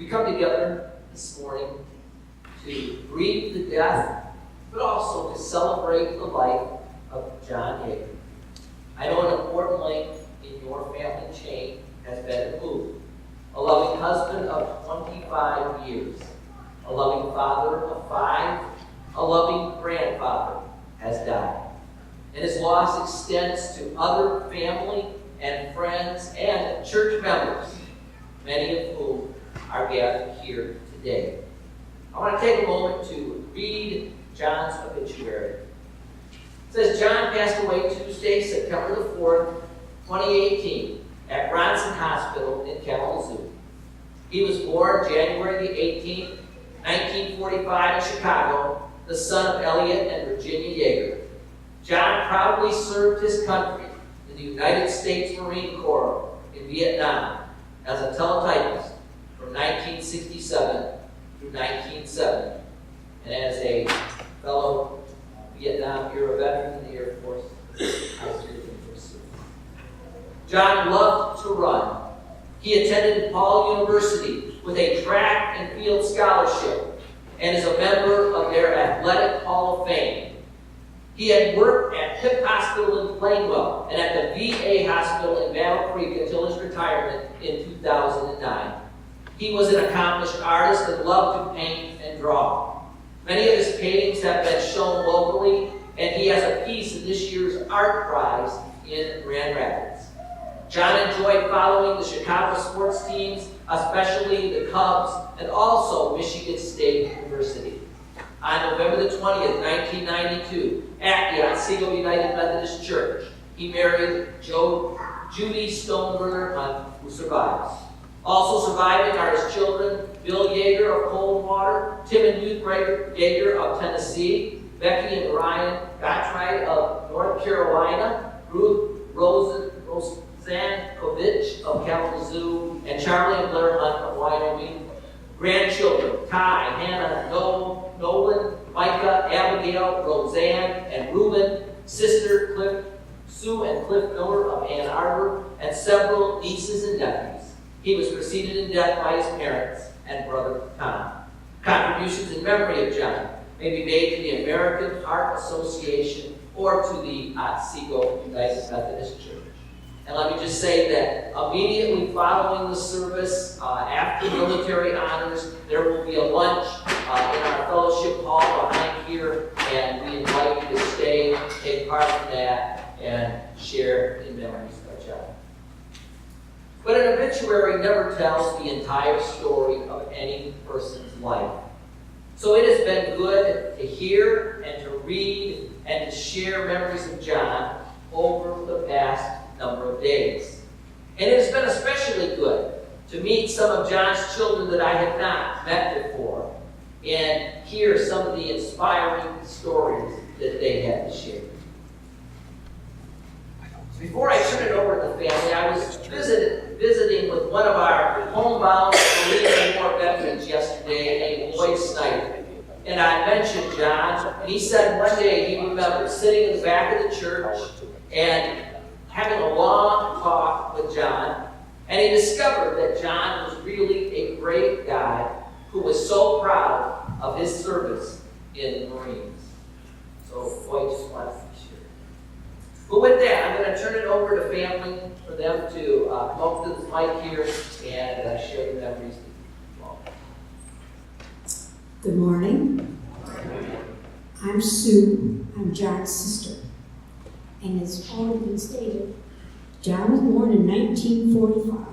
We come together this morning to grieve the death, but also to celebrate the life of John Yeager. I know an important link in your family chain has been removed. A loving husband of 25 years, a loving father of 5, a loving grandfather has died. And his loss extends to other family and friends and church members, many of whom are gathered here today. I want to take a moment to read John's obituary. It says, John passed away Tuesday, September the 4th, 2018, at Bronson Hospital in Kalamazoo. He was born January the 18th, 1945 in Chicago, the son of Elliot and Virginia Yeager. John proudly served his country in the United States Marine Corps in Vietnam as a teletypist from 1967 through 1970, and as a fellow Vietnam-era veteran in the Air Force, I was here to pursue. John loved to run. He attended DePaul University with a track and field scholarship and is a member of their Athletic Hall of Fame. He had worked at Pitt Hospital in Plainwell and at the VA Hospital in Battle Creek until his retirement in 2009. He was an accomplished artist and loved to paint and draw. Many of his paintings have been shown locally, and he has a piece in this year's art prize in Grand Rapids. John enjoyed following the Chicago sports teams, especially the Cubs, and also Michigan State University. On November the 20th, 1992, at the Otsego United Methodist Church, he married Judy Stoneburner Hunt, who survives. Also surviving are his children, Bill Yeager of Coldwater, Tim and Ruth Yeager of Tennessee, Becky and Ryan Gottfried of North Carolina, Ruth Rosankovich of Kalamazoo, and Charlie and Blair Hunt of Wyoming. Grandchildren, Ty, Hannah, Nolan, Micah, Abigail, Roseanne, and Reuben. Sister, Cliff, Sue and Cliff Miller of Ann Arbor, and several nieces and nephews. He was preceded in death by his parents and brother Tom. Contributions in memory of John may be made to the American Heart Association or to the Otsego United Methodist Church. And let me just say that immediately following the service, after military honors, there will be a lunch in our fellowship hall behind here, and we invite you to stay, take part in that, and share in memories of John. But an obituary never tells the entire story of any person's life. So it has been good to hear and to read and to share memories of John over the past number of days. And it has been especially good to meet some of John's children that I had not met before and hear some of the inspiring stories that they had to share. Before I turn it over to the family, I was visiting with one of our homebound Marine Corps veterans yesterday, named Lloyd Snyder. And I mentioned John, and he said one day he remembered sitting in the back of the church and having a long talk with John, and he discovered that John was really a great guy who was so proud of his service in the Marines. So, Lloyd just wanted to share. But with that, I'm going to turn it over to family for them to come up to the mic here and share the memories with you all. Good morning. I'm Sue. I'm John's sister. And as already been stated, John was born in 1945.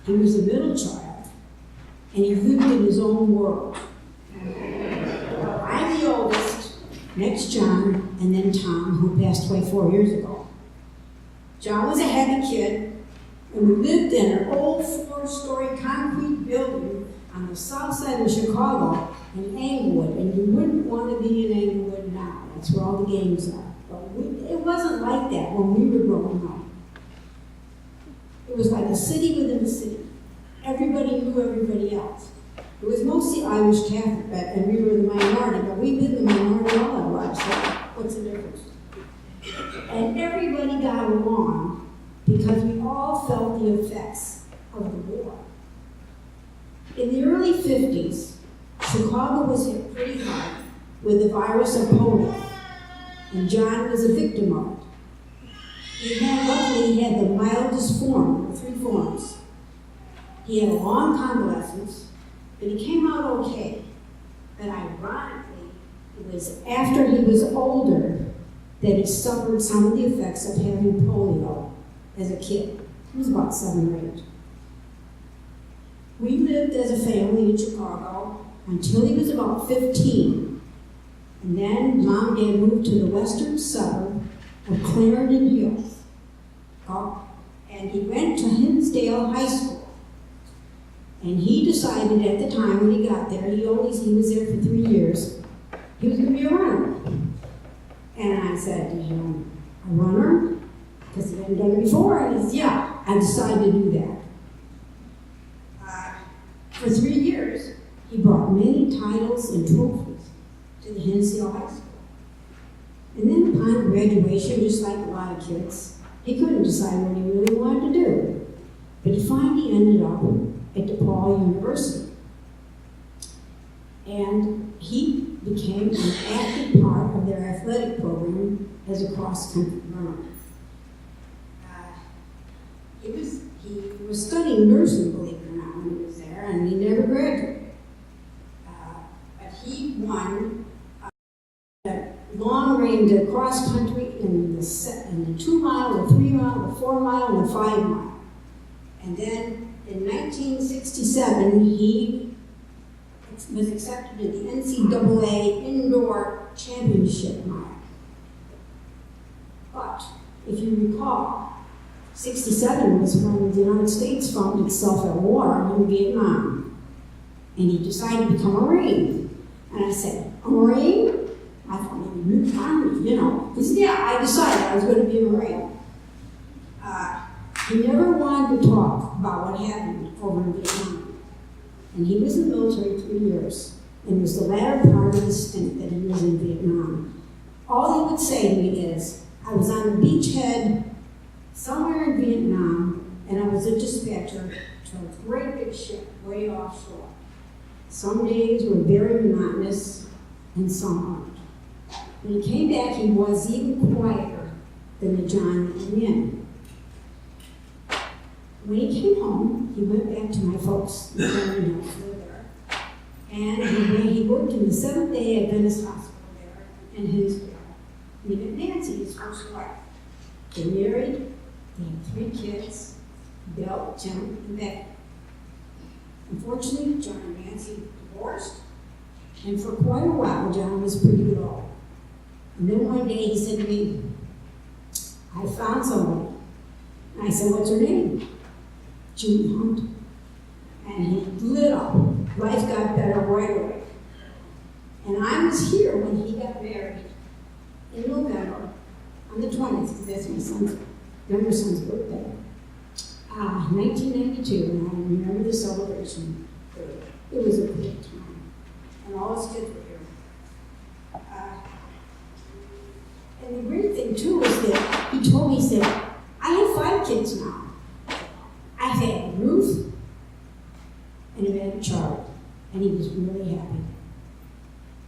He was a middle child, and he lived in his own world. I'm the oldest, next John, and then Tom, who passed away 4 years ago. John was a heavy kid, and we lived in an old 4-story concrete building on the south side of Chicago in Englewood, and you wouldn't want to be in Englewood now. That's where all the games are. But it wasn't like that when we were growing up. It was like a city within a city. Everybody knew everybody else. It was mostly Irish Catholic, and we were the minority, but we've been the minority all our lives, so what's the difference? And everybody got along because we all felt the effects of the war. In the early 50s, Chicago was hit pretty hard with the virus of polio, and John was a victim of it. Luckily, he had the mildest form, or 3 forms. He had a long convalescence, but he came out okay. But ironically, it was after he was older that he suffered some of the effects of having polio as a kid. He was about 7 or 8. We lived as a family in Chicago until he was about 15. And then Mom and Dad moved to the western suburb of Clarendon Hills. And he went to Hinsdale High School. And he decided at the time when he got there, he was there for 3 years, he was going to be a runner. And I said, a runner? Because he hadn't done it before. And he said, yeah, I decided to do that. For 3 years, he brought many titles and trophies to the Hinsdale High School. And then upon graduation, just like a lot of kids, he couldn't decide what he really wanted to do. But he finally ended up at DePaul University. And he became an active part of their athletic program as a cross-country runner. He was studying nursing, believe it or not, when he was there, and he never graduated. But he won long range cross country in the 2 mile, the 3 mile, the 4 mile, and the 5 mile. And then in 1967, he was accepted to the NCAA Indoor Championship mile. But if you recall, 67 was when the United States found itself at war in Vietnam. And he decided to become a Marine. And I said, a Marine? I thought maybe new Army, He said, yeah, I decided I was going to be a Marine. He never wanted to talk about what happened over in Vietnam. And he was in the military 3 years. And it was the latter part of his stint that he was in Vietnam. All he would say to me is, I was on a beachhead somewhere in Vietnam, and I was a dispatcher to a great big ship way offshore. Some days were very monotonous, and some aren't. When he came back, he was even quieter than the John that came in. When he came home, he went back to my folks in Clarendon Hills, there, and he worked in the Seventh-day Adventist Hospital there in Hinsdale. And he met Nancy, his first wife. They married. They had 3 kids, Bill, Jim, and Becky. Unfortunately, John and Nancy divorced, and for quite a while, John was pretty low. And then one day he said to me, I found somebody. And I said, what's her name? Judy Hunt. And he lit up. Life got better right away. And I was here when he got married in November on the 20th, because that's my younger son's birthday, 1992, and I remember the celebration. It was a great time, and all his kids were here. And the great thing too was that he told me, he said, I have 5 kids now. I've had Ruth, and I've had Charlie, and he was really happy.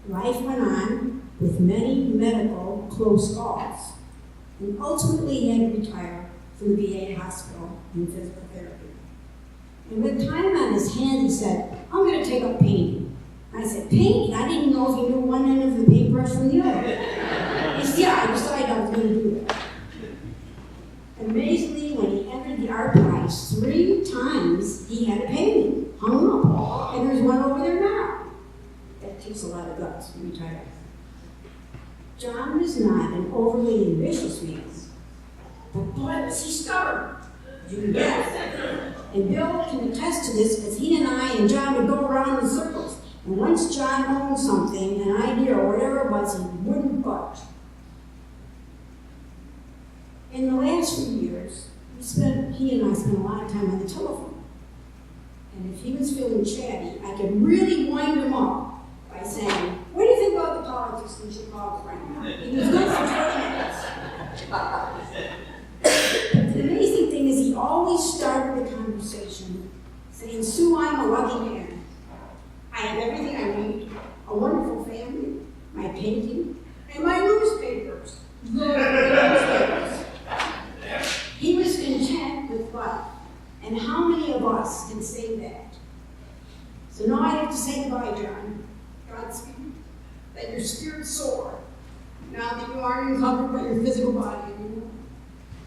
Life went on with many medical close calls. And ultimately he had to retire from the VA hospital in physical therapy. And with time on his hands, he said, I'm going to take up painting. I said, painting? I didn't know if you knew one end of the paintbrush from the other. He said, yeah, I decided I was going to do that. Amazingly, when he entered the art prize, 3 times he had a painting hung up. And there's one over there now. That takes a lot of guts to retire. John was not an overly ambitious man, but boy, was he stubborn. Yes. And Bill can attest to this because he and I and John would go around in circles. And once John owned something, an idea or whatever it was, he wouldn't budge. In the last few years, he and I spent a lot of time on the telephone. And if he was feeling chatty, I could really wind him up by saying, what do you think about the politics in Chicago right now? He was good for 20 minutes. The amazing thing is he always started the conversation saying, Sue, I'm a lucky man. have everything I need, a wonderful family, my painting, and my newspapers. Newspapers. He was content with life. And how many of us can say that? So now I have to say goodbye, John. Godspeed. Let your spirit soar. Now that you aren't encumbered by your physical body anymore.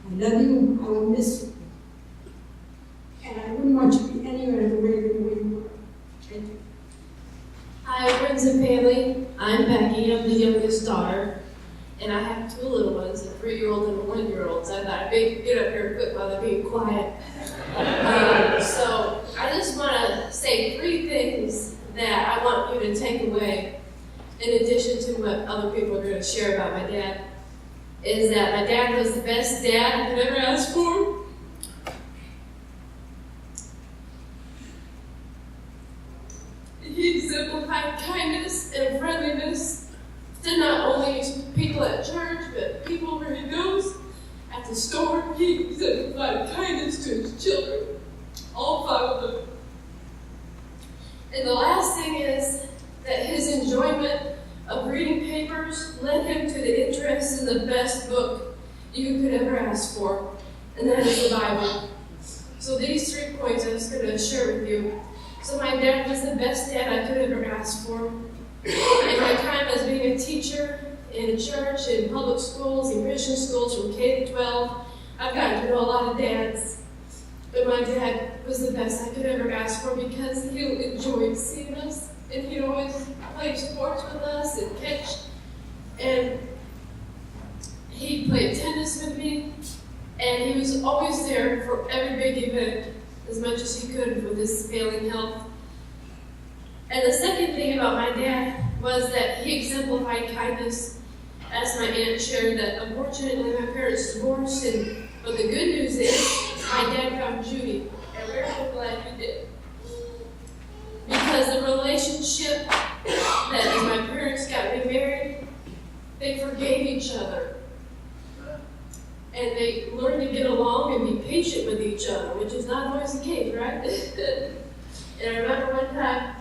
I love you. I will miss you. And I wouldn't want you to be any other way than the way you were. Thank you. Hi, friends and family. I'm Becky. I'm the youngest daughter. And I have two little ones, a 3-year-old and a 1-year-old. So I thought I'd get up here quick while they're being quiet. So I just want to say 3 things that I want you to take away, in addition to what other people are going to share about my dad, is that my dad was the best dad I could ever ask for. He exemplified kindness and friendliness to not only people at church, but people where he goes. At the store, he exemplified kindness to his children, all 5 of them. And the last thing is that his enjoyment of reading papers led him to the interest in the best book you could ever ask for, and that is the Bible. So these 3 points I'm just going to share with you. So my dad was the best dad I could ever ask for. In my time as being a teacher in church, in public schools, in Christian schools from K to 12, I've gotten to know a lot of dads. But my dad was the best I could ever ask for because he enjoyed seeing us, and he'd always play sports with us and catch. And he played tennis with me, and he was always there for every big event as much as he could with his failing health. And the second thing about my dad was that he exemplified kindness. As my aunt shared, that unfortunately my parents divorced, but the good news is my dad found Judy, and we're so glad he did. Because the relationship that as my parents got remarried, they forgave each other. And they learned to get along and be patient with each other, which is not always the case, right? And I remember one time,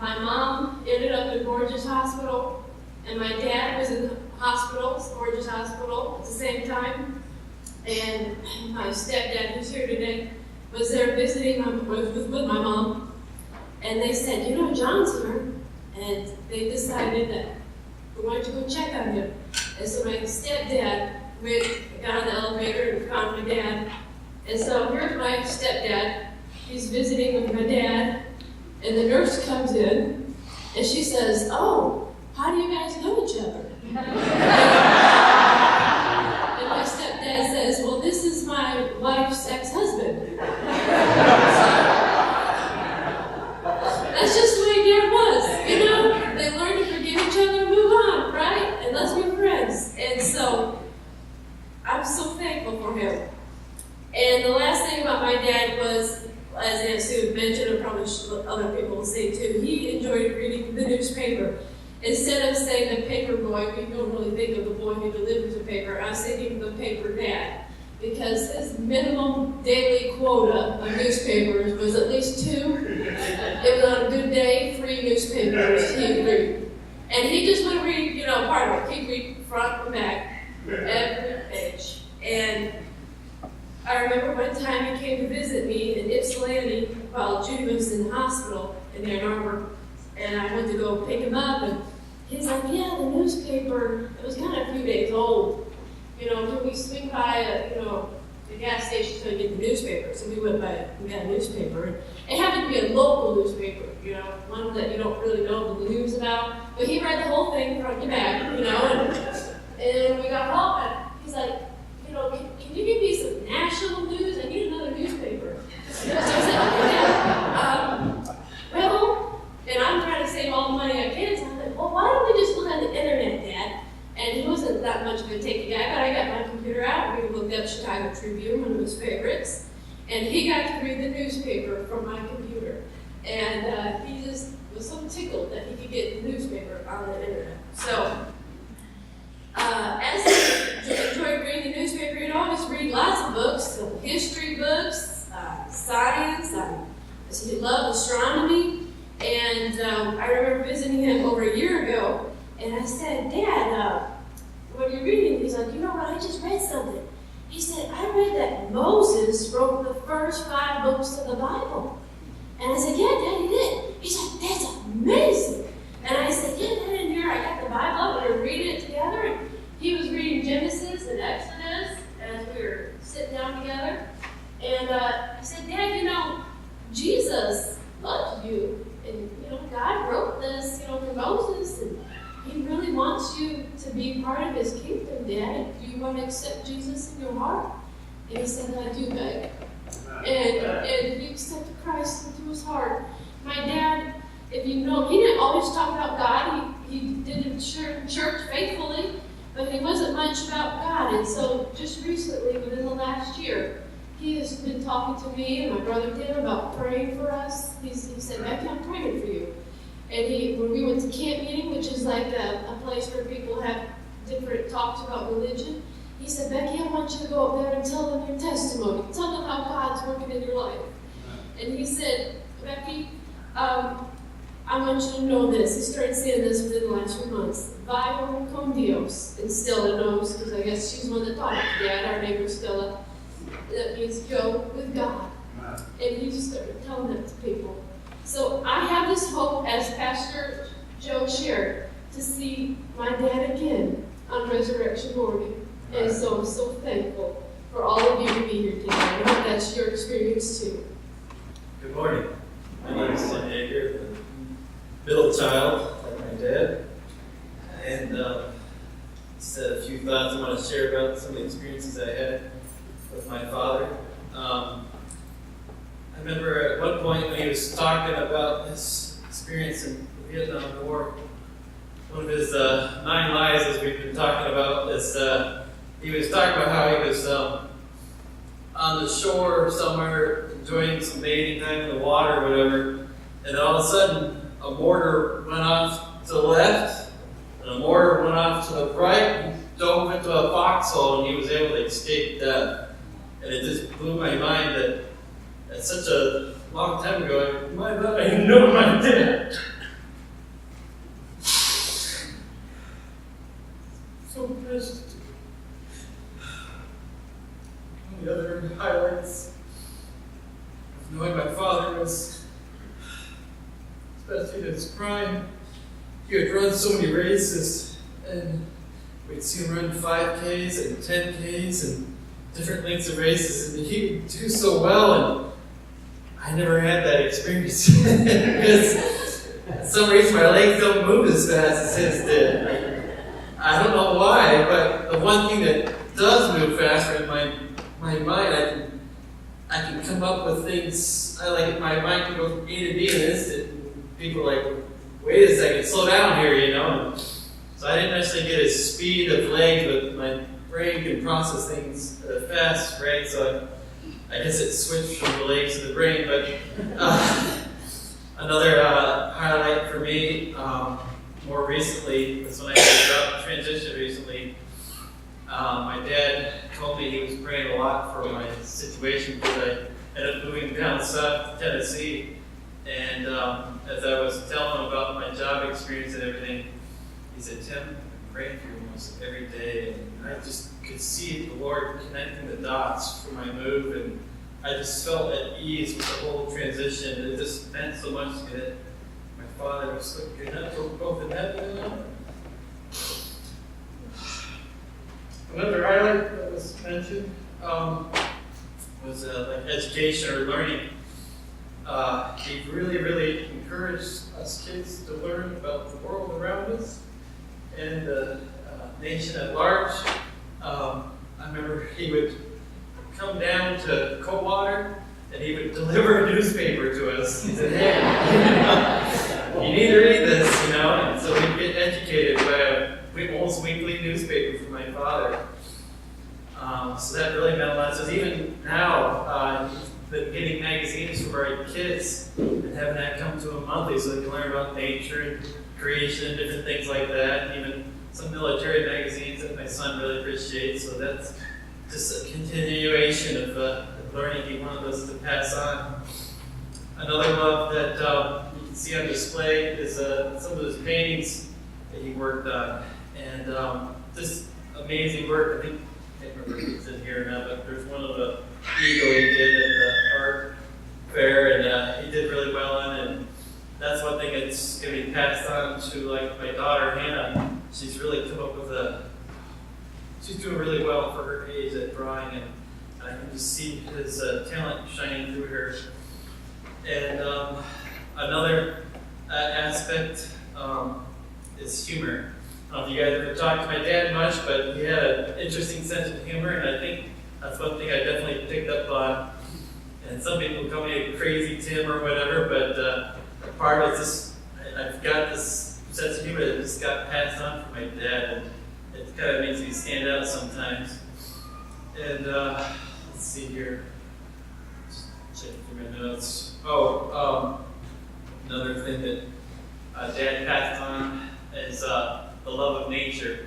my mom ended up in Borges Hospital, and my dad was in hospital, Borges Hospital, at the same time. And my stepdad, who's here today, was there visiting with my mom. And they said, you know, John's here. And they decided that we wanted to go check on him. And so my stepdad got on the elevator and found my dad. And so here's my stepdad. He's visiting with my dad. And the nurse comes in, and she says, oh, how do you guys know each other? And my stepdad says, well, this is my wife's ex-husband. That's just the way Dad was, you know? They learn to forgive each other and move on, right? And let's be friends. And so I'm so thankful for him. And the last thing about my dad was, as Aunt Sue mentioned, and probably other people will say too, he enjoyed reading the newspaper. Instead of saying the paper boy, we don't really think of the boy who delivers the paper. I was thinking of the paper dad, because his minimum daily quota of newspapers was at least 2. It was on a good day, 3 newspapers he'd read. And he just would read, you know, part of it. He'd read front and back, every page. And I remember one time he came to visit me in Ypsilanti while Judy was in the hospital in Ann Arbor, and I went to go pick him up, and he's like, yeah, the newspaper, it was kind of a few days old. You know, can we swing by, the gas station to get the newspaper? So we went by, we got a newspaper. It happened to be a local newspaper, one that you don't really know the news about. But he read the whole thing front to back, and we got home, and he's like, can you give me some national news? I need another newspaper. So I said, okay, Dad. And I'm trying to save all the money I can, so I'm like, well, why don't we just look on the internet, Dad? And he wasn't that much of a techie guy, but I got my computer out, and we looked up Chicago Tribune, one of his favorites, and he got to read the newspaper from my computer. And he just was so tickled that he could get the newspaper on the internet. So, as he enjoyed reading the newspaper, he'd always read lots of books, history books, science, he loved astronomy, And I remember visiting him over a year ago, and I said, Dad, what are you reading? He's like, you know what, I just read something. He said, I read that Moses wrote the first 5 books of the Bible. And I said, yeah, Dad, he did. He's like, that's amazing. And I said, yeah, Dad, in here, I got the Bible up, and we were reading it together. And he was reading Genesis and Exodus as we were sitting down together. And I said, Dad, you know, Jesus loved you. And, you know, God wrote this, you know, for Moses. And he really wants you to be part of his kingdom, Dad. Do you want to accept Jesus in your heart? And he said, I do, Meg. And he accepted Christ into his heart. My dad, if you know, he didn't always talk about God. He did church faithfully, but he wasn't much about God. And so just recently, within the last year, he has been talking to me and my brother Tim about praying for us. He said, Becky, I'm praying for you. And when we went to camp meeting, which is like a place where people have different talks about religion, he said, Becky, I want you to go up there and tell them your testimony. Tell them how God's working in your life. And he said, Becky, I want you to know this. He started saying this within the last few months. Vivo con Dios. And Stella knows, because I guess she's the one that taught it. Dad, our neighbor Stella. That means go with God. And he just started telling that to people. So I have this hope, as Pastor Joe shared, to see my dad again on Resurrection morning. And so I'm so thankful for all of you to be here today. I hope that's your experience too. Good morning. My name is Tim Hager, the middle child like my dad. And just a few thoughts I want to share about some of the experiences I had with my father. I remember at one point when he was talking about his experience in the Vietnam War, one of his 9 lies, as we've been talking about, is he was talking about how he was on the shore somewhere enjoying some bathing time in the water or whatever, and all of a sudden a mortar went off to the left, and a mortar went off to the right, and dove into a foxhole, and he was able to escape death. And it just blew my mind that at such a long time ago, I know my dad. So precious. One of the other highlights of knowing my father was, especially in his prime, he would run so many races, and we'd see him run 5Ks and 10Ks and different lengths of races, and he would do so well, and I never had that experience because for some reason my legs don't move as fast as his did. I don't know why, but the one thing that does move faster in my mind, I can come up with things. My mind can go from A to B in an instant. People are like, wait a second, slow down here, you know. So I didn't necessarily get his speed of legs, but my brain can process things fast, right? So I guess it switched from the legs to the brain. But another highlight for me, more recently, was when I had a transition recently. My dad told me he was praying a lot for my situation because I ended up moving down south to Tennessee. And as I was telling him about my job experience and everything, he said, Tim, I'm praying for you almost every day. And I just could see the Lord connecting the dots for my move. And I just felt at ease with the whole transition. It just meant so much to me that my father was looking up for both in heaven and on earth. Another highlight that was mentioned was education or learning. He really encouraged us kids to learn about the world around us and the nation at large. I remember he would come down to Coldwater and he would deliver a newspaper to us. He said, hey, you need to read this, you know. And so we'd get educated by a almost weekly newspaper from my father. So that really meant a lot. So even now, but getting magazines for our kids and having that come to them monthly so they can learn about nature and creation and different things like that. And even some military magazines that my son really appreciates. So that's just a continuation of the learning he wanted us to pass on. Another love that you can see on display is some of his paintings that he worked on, and just amazing work. I think I can't remember if it's in here or not, but there's one of the eagle he did at the art fair, and he did really well on it. And that's one thing that's going to be passed on to like my daughter Hannah. She's really come up with she's doing really well for her age at drawing, and I can just see his talent shining through her. And another aspect is humor. I don't know if you guys ever talked to my dad much, but he had an interesting sense of humor, and I think that's one thing I definitely picked up on. And some people call me a crazy Tim or whatever, but part of it is just, I've got this sense of humor that just got passed on from my dad, and it kind of makes me stand out sometimes. And let's see here. Just checking through my notes. Another thing that Dad passed on is the love of nature.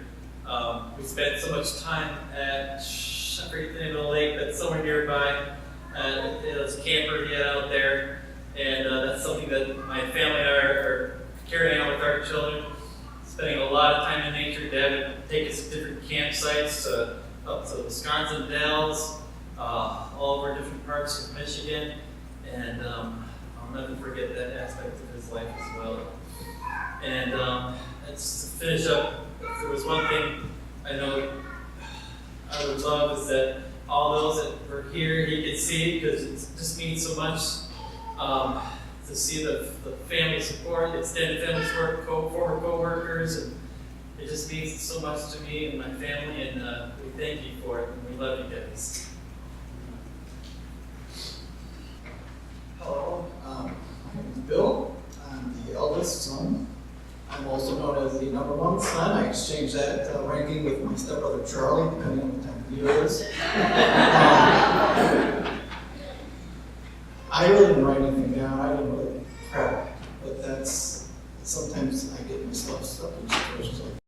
We spent so much time at, I forget the name of the lake, but somewhere nearby. It was a camper he had out there, and that's something that my family and I are carrying out with our children. Spending a lot of time in nature. Dad would take us to different campsites, up to the Wisconsin Dells, all over different parts of Michigan, and I'll never forget that aspect of his life as well. And just to finish up, if there was one thing I know I would love is that all those that were here, he could see, because it just means so much to see the family support, the extended family support, former co-workers, and it just means so much to me and my family, and we thank you for it, and we love you guys. Hello, my name is Bill. I'm the eldest son. I'm also known as the number one son. I exchanged that ranking with my stepbrother Charlie, depending on what time of year it is. I really didn't write anything down. I didn't really prep, but that's sometimes I get myself stuck in situations like that.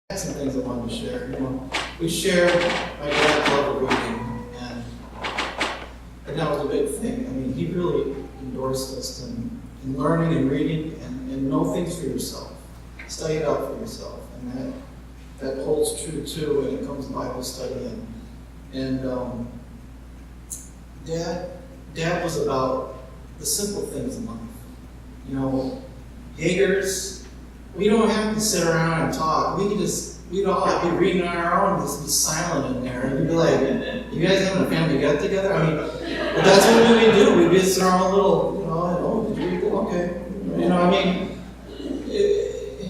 I had some things I wanted to share. We shared my dad's love of reading, and that was a big thing. I mean, he really endorsed us in learning and reading and know things for yourself. Study it out for yourself, and that holds true too when it comes to Bible study. And Dad was about the simple things in life. Jaegers, we don't have to sit around and talk. We'd all be reading on our own, just be silent in there, and you'd be like, "You guys having a family get together?" I mean, but that's what we do. We'd be in our own little, did you read that? Okay.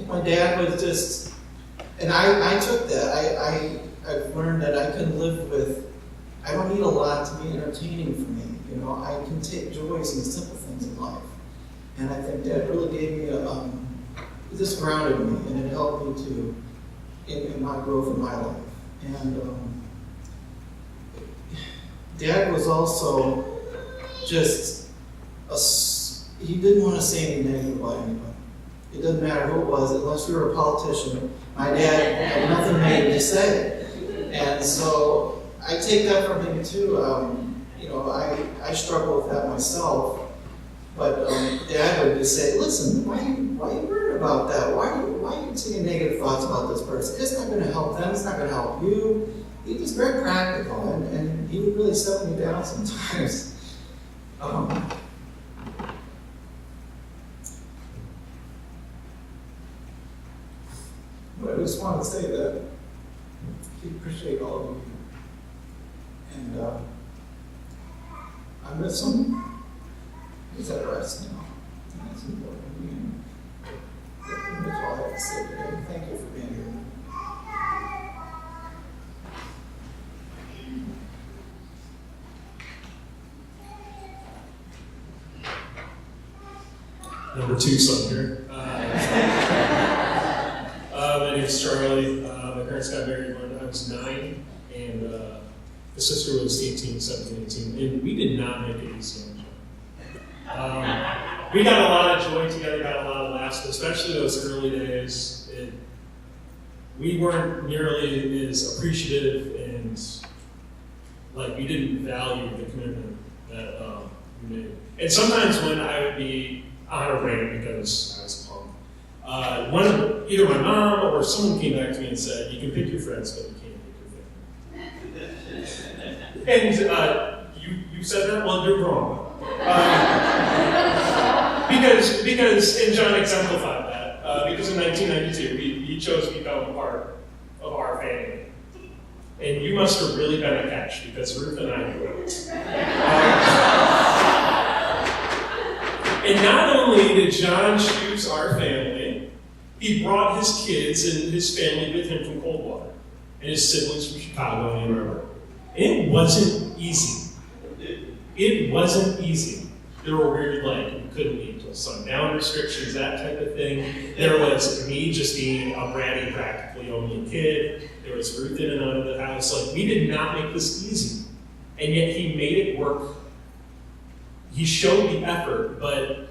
My dad was just, and I took that. I've learned that I can live with, I don't need a lot to be entertaining for me. I can take joys in the simple things in life. And I think Dad really gave me it just grounded me, and it helped me in my growth in my life. And Dad was also just he didn't want to say anything negative about anybody. It doesn't matter who it was, unless you were a politician. My dad had nothing negative to say. And so I take that from him too. I struggle with that myself. But Dad would just say, "Listen, why are you worried about that? Why are you saying negative thoughts about this person? It's not going to help them. It's not going to help you." He was very practical, and he would really set me down sometimes. But I just want to say that he appreciate all of you, and I miss him. He's at rest now, and that's important to me. And that's all I have to say today. Thank you for being here. Number two son here. My name is Charlie. My parents got married when I was 9, and the sister was 18, 17, 18, and we did not make it easy on each other. We got a lot of joy together, got a lot of laughs, but especially those early days, we weren't nearly as appreciative, and we didn't value the commitment that we made. And sometimes when I would be honor Brandon because I was a punk. Either my mom or someone came back to me and said, "You can pick your friends, but you can't pick your family." And you said that? Well, you're wrong. Because and John exemplified that. Because in 1992, he chose to become a part of our family. And you must have really been a catch because Ruth and I knew it. And not only did John choose our family, he brought his kids and his family with him from Coldwater, and his siblings from Chicago and Ann Arbor. And it wasn't easy. It wasn't easy. There were weird, we couldn't eat until sundown restrictions, that type of thing. There was me just being a bratty, practically only kid. There was Ruth in and out of the house. We did not make this easy. And yet he made it work. He showed the effort, but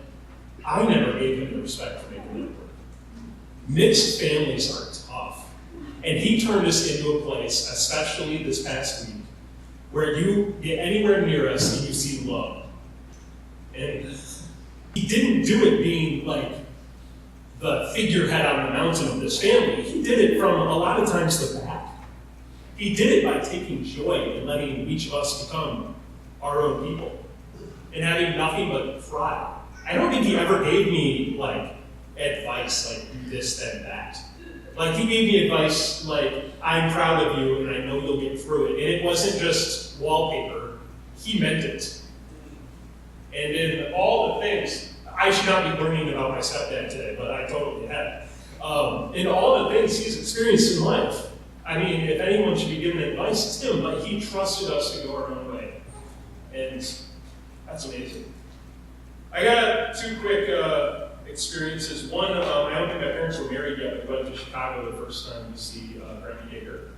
I never gave him the respect for making it work. Mixed families are tough. And he turned us into a place, especially this past week, where you get anywhere near us and you see love. And he didn't do it being the figurehead on the mountain of this family. He did it from a lot of times the back. He did it by taking joy in letting each of us become our own people and having nothing but pride. I don't think he ever gave me advice do this, then that. He gave me advice I'm proud of you and I know you'll get through it. And it wasn't just wallpaper. He meant it. And in all the things, I should not be learning about my stepdad today, but I totally have. In all the things he's experienced in life, if anyone should be given advice, it's him, but he trusted us to go our own way. And that's amazing. I got two quick experiences. One, I don't think my parents were married yet. We went to Chicago the first time to see Grandma Yeager.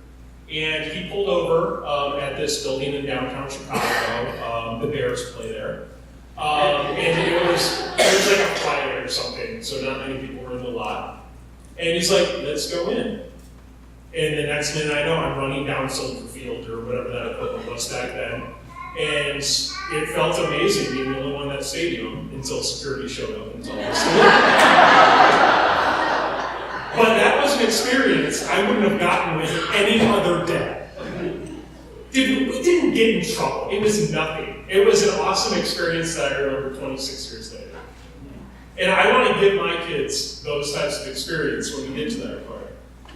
And he pulled over at this building in downtown Chicago. The Bears play there. And it was like a Friday or something, so not many people were in the lot. And he's like, "Let's go in." And the next minute I know I'm running down Soldier Field or whatever that equipment was back then. And it felt amazing being the only one in that stadium until security showed up and told us to leave. But that was an experience I wouldn't have gotten with any other day. We didn't get in trouble. It was nothing. It was an awesome experience that I remember 26 years later. And I want to give my kids those types of experience when we get to that part.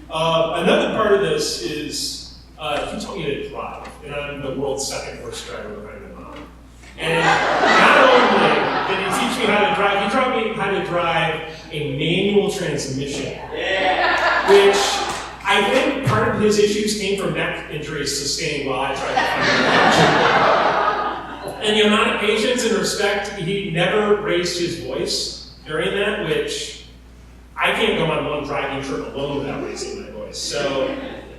Another part of this is he taught me to drive, and I'm the world's second worst driver behind my mom. And not only did he teach me how to drive, he taught me how to drive a manual transmission, which I think part of his issues came from neck injuries sustained while I tried to find and the amount of patience and respect, he never raised his voice during that, which I can't go on one driving trip alone without raising my voice. So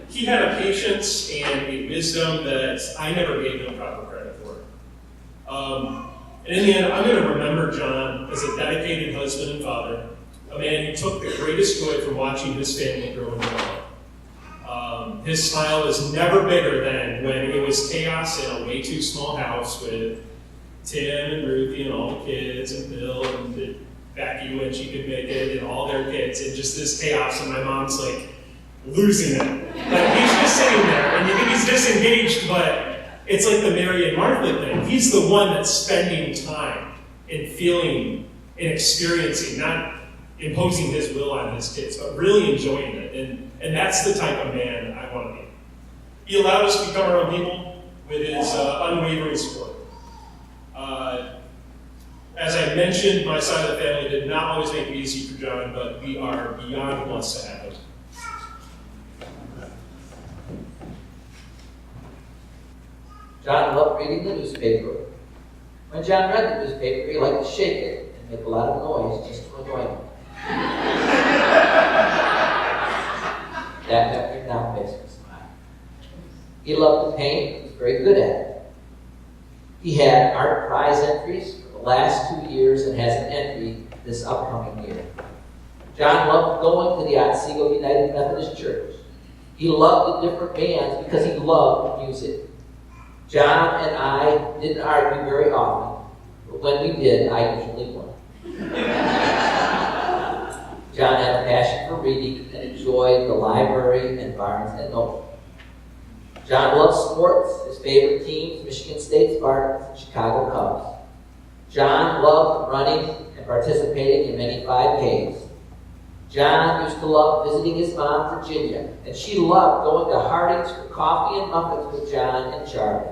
he had a patience and a wisdom that I never gave him proper credit for. And in the end, I'm going to remember John as a dedicated husband and father, a man who took the greatest joy from watching his family grow and develop. His smile was never bigger than when it was chaos in a way too small house with Tim and Ruthie and all the kids and Bill and Becky when she could make it and all their kids and just this chaos and my mom's losing it. He's just sitting there and you think he's disengaged, but it's like the Mary and Martha thing. He's the one that's spending time and feeling and experiencing, not imposing his will on his kids, but really enjoying it. And that's the type of man I want to be. He allowed us to become our own people with his unwavering support. As I mentioned, my side of the family did not always make it easy for John, but we are beyond blessed to have it. John loved reading the newspaper. When John read the newspaper, he liked to shake it and make a lot of noise just to annoy me. That memory now makes me smile. He loved to paint, he was very good at it. He had art prize entries for the last 2 years and has an entry this upcoming year. John loved going to the Otsego United Methodist Church. He loved the different bands because he loved music. John and I didn't argue very often, but when we did, I usually won. for reading and enjoyed the library and Barnes and Noble. John loved sports. His favorite teams, Michigan State Spartans and Chicago Cubs. John loved running and participating in many 5Ks. John used to love visiting his mom, Virginia, and she loved going to Harding's for coffee and muffins with John and Charlie.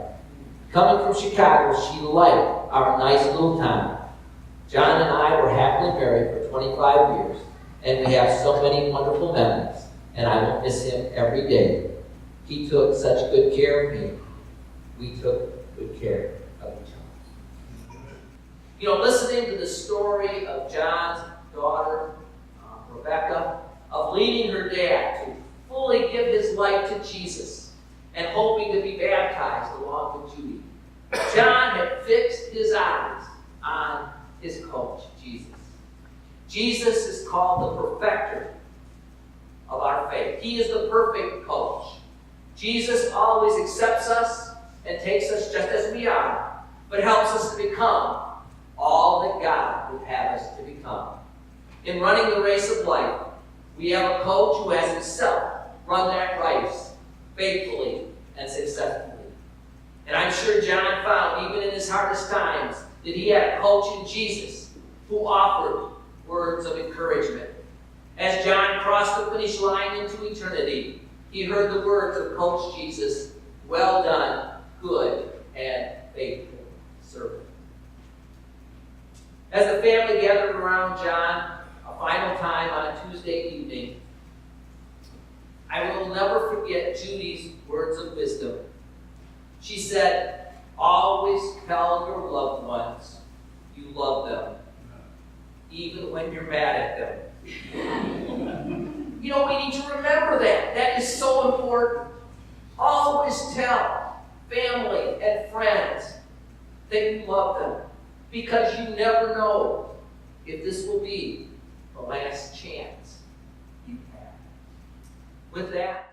Coming from Chicago, she liked our nice little town. John and I were happily married for 25 years, and we have so many wonderful memories, and I will miss him every day. He took such good care of me. We took good care of each other. You know, listening to the story of John's daughter, Rebecca, of leading her dad to fully give his life to Jesus and hoping to be baptized along with Judy, John had fixed his eyes on his coach, Jesus. Jesus is called the perfecter of our faith. He is the perfect coach. Jesus always accepts us and takes us just as we are, but helps us to become all that God would have us to become. In running the race of life, we have a coach who has himself run that race faithfully and successfully. And I'm sure John found, even in his hardest times, that he had a coach in Jesus who offered words of encouragement. As John crossed the finish line into eternity, he heard the words of Coach Jesus, "Well done, good and faithful servant." As the family gathered around John a final time on a Tuesday evening, I will never forget Judy's words of wisdom. She said, "Always tell your loved ones you love them, even when you're mad at them." You know, we need to remember that. That is so important. Always tell family and friends that you love them, because you never know if this will be the last chance you have. With that,